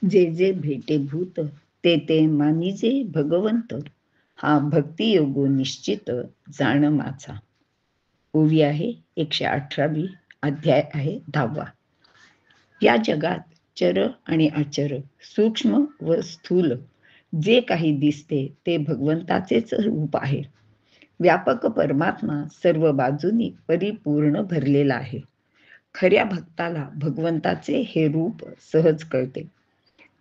जे जे भेटे भूत, ते ते मानिजे भगवंत. हा भक्ती योगो निश्चित, जाण माझा. ओवी आहे 118वी, अध्याय आहे 10वा. या जगात चर आणि अचर, सूक्ष्म व स्थूल जे काही दिसते ते भगवंताचेच रूप आहे. व्यापक परमात्मा सर्व बाजूनी परिपूर्ण भरलेला आहे. खऱ्या भक्ताला भगवंताचे हे रूप सहज कळते.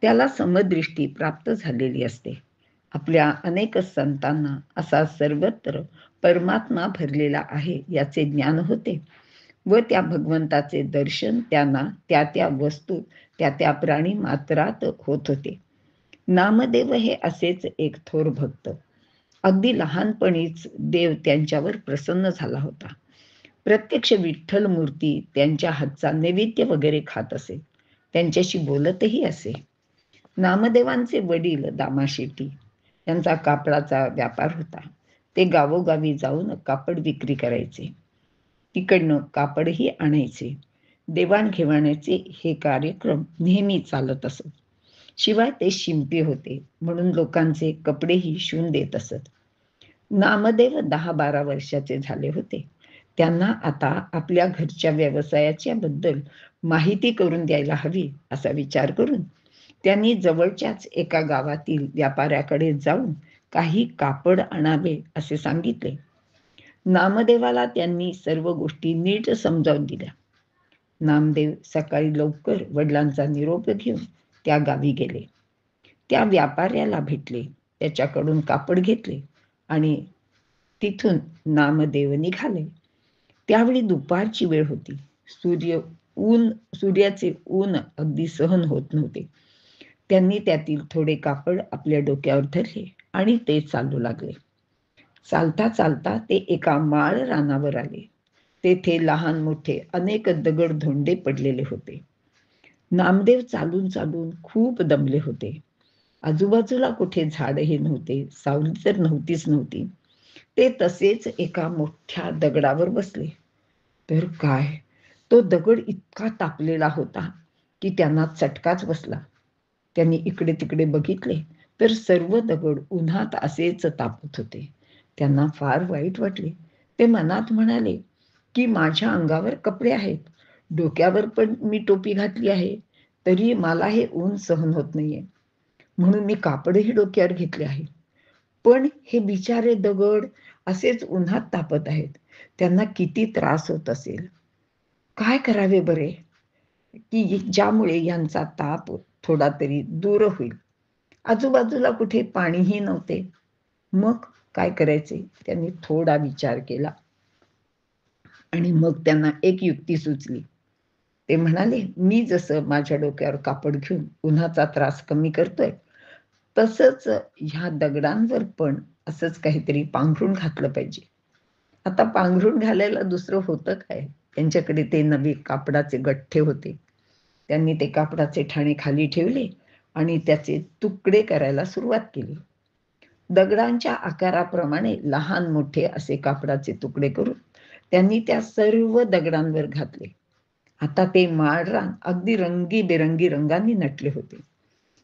त्याला समदृष्टी प्राप्त झालेली असते. आपल्या अनेक संतांना असा सर्वत्र परमात्मा भरलेला आहे याचे ज्ञान होते व त्या भगवंताचे दर्शन त्यांना त्या त्या वस्तू त्या त्या प्राणी मात्रात होत होते. नामदेव हे असेच एक थोर भक्त. अगदी लहानपणीच देव त्यांच्यावर प्रसन्न झाला होता. प्रत्यक्ष विठ्ठल मूर्ती त्यांच्या हातचा नैवेद्य वगैरे खात असे, त्यांच्याशी बोलतही असे. नामदेवांचे वडील दामाशेट्टी यांचा कापडाचा व्यापार होता. ते गावोगावी जाऊन कापड विक्री करायचे. तिकडनं कापडही आणायचे. देवाणघेवाण्याचे हे कार्यक्रम नेहमी चालत असत. शिवाय ते शिंपी होते म्हणून लोकांचे कपडेही शिवून देत असत. नामदेव 10-12 वर्षाचे झाले होते. त्यांना आता आपल्या घरच्या व्यवसायाच्या बद्दल माहिती करून द्यायला हवी असा विचार करून त्यांनी जवळच्याच एका गावातील व्यापाऱ्याकडे जाऊन काही कापड आणावे असे सांगितले. नामदेवाला त्यांनी सर्व गोष्टी नीट समजावून दिल्या. नामदेव सकाळी लवकर वडिलांचा निरोप घेऊन त्या गावी गेले. त्या व्यापाऱ्याला भेटले, त्याच्याकडून कापड घेतले आणि तिथून नामदेव निघाले. त्यावेळी दुपारची वेळ होती. सूर्याचे ऊन अगदी सहन होत नव्हते. त्यांनी त्यातील थोडे कापड आपल्या डोक्यावर धरले आणि ते चालू लागले. चालता चालता ते एका माळ रानावर आले. तेथे लहान मोठे अनेक दगड धोंडे पडलेले होते. नामदेव चालून चालून खूप दमले होते. आजूबाजूला कुठे झाडही नव्हते, सावली तर नव्हतीच नव्हती. ते तसेच एका मोठ्या दगडावर बसले. तर काय, तो दगड इतका तापलेला होता की त्यांना चटकाच बसला. त्यांनी इकडे तिकडे बघितले तर सर्व दगड उन्हात असेच तापत होते. त्यांना फार वाईट वाटले. ते मनात म्हणाले की माझ्या अंगावर कपडे आहेत, डोक्यावर पण मी टोपी घातली आहे, तरी मला हे ऊन सहन होत नाहीये, म्हणून मी कापडही डोक्यावर घेतले आहे. पण हे बिचारे दगड असेच उन्हात तापत आहेत. त्यांना किती त्रास होत असेल. काय करावे बरे की ज्यामुळे यांचा ताप थोडा तरी दूर होईल. आजूबाजूला कुठे पाणीही नव्हते. मग काय करायचे, त्यांनी थोडा विचार केला आणि मग त्यांना एक युक्ती सुचली. ते म्हणाले, मी जसं माझ्या डोक्यावर कापड घेऊन उन्हाचा त्रास कमी करतोय, तसंच ह्या दगडांवर पण असंच काहीतरी पांघरून घातलं पाहिजे. आता पांघरून घालायला दुसरं होतं काय? त्यांच्याकडे ते नवे कापडाचे गठ्ठे होते. त्यांनी ते कापडाचे ठाणे खाली ठेवले आणि त्याचे तुकडे करायला सुरुवात केली. दगडांच्या आकाराप्रमाणे लहान मोठे असे कापडाचे तुकडे करून त्यांनी त्या सर्व दगडांवर घातले. आता ते माळरान अगदी रंगीबेरंगी रंगांनी नटले होते.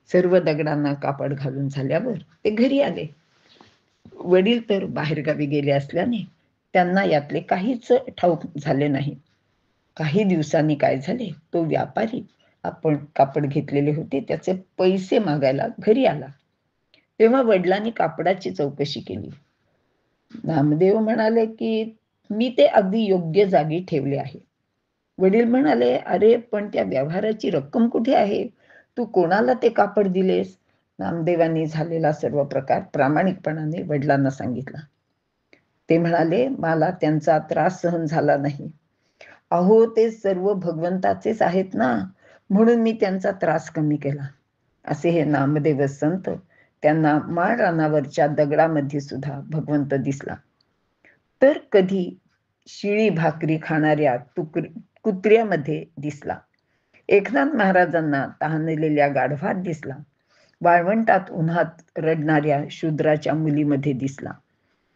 सर्व दगडांना कापड घालून झाल्यावर ते घरी आले. वडील तर बाहेरगावी गेले असल्याने त्यांना यातले काहीच ठाऊक झाले नाही. काही दिवसांनी काय झाले, तो व्यापारी आपण कापड घेतलेले होते त्याचे पैसे मागायला घरी आला. तेव्हा वडिलांनी कापडाची चौकशी केली. नामदेव म्हणाले की मी ते अगदी योग्य जागी ठेवले आहे. वडील म्हणाले, अरे पण त्या व्यवहाराची रक्कम कुठे आहे? तू कोणाला ते कापड दिलेस? नामदेवांनी झालेला सर्व प्रकार प्रामाणिकपणाने वडिलांना सांगितला. ते म्हणाले, मला त्यांचा त्रास सहन झाला नाही. अहो, ते सर्व भगवंताचेच आहेत ना, म्हणून मी त्यांचा त्रास कमी केला. असे हे नामदेव संत, त्यांना माळ रानावरच्या दगडामध्ये सुद्धा भगवंत दिसला. तर कधी शिळी भाकरी खाणाऱ्या कुत्र्यामध्ये दिसला. एकनाथ महाराजांना तहानलेल्या गाढवात दिसला. वाळवंटात उन्हात रडणाऱ्या शूद्राच्या मुलीमध्ये दिसला.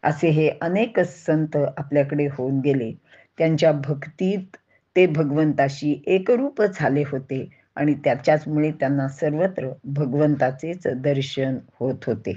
असे हे अनेक संत आपल्याकडे होऊन गेले. त्यांच्या भक्तीत ते भगवंताशी एकरूप झाले होते आणि त्याच्याचमुळे त्यांना सर्वत्र भगवंताचेच दर्शन होत होते.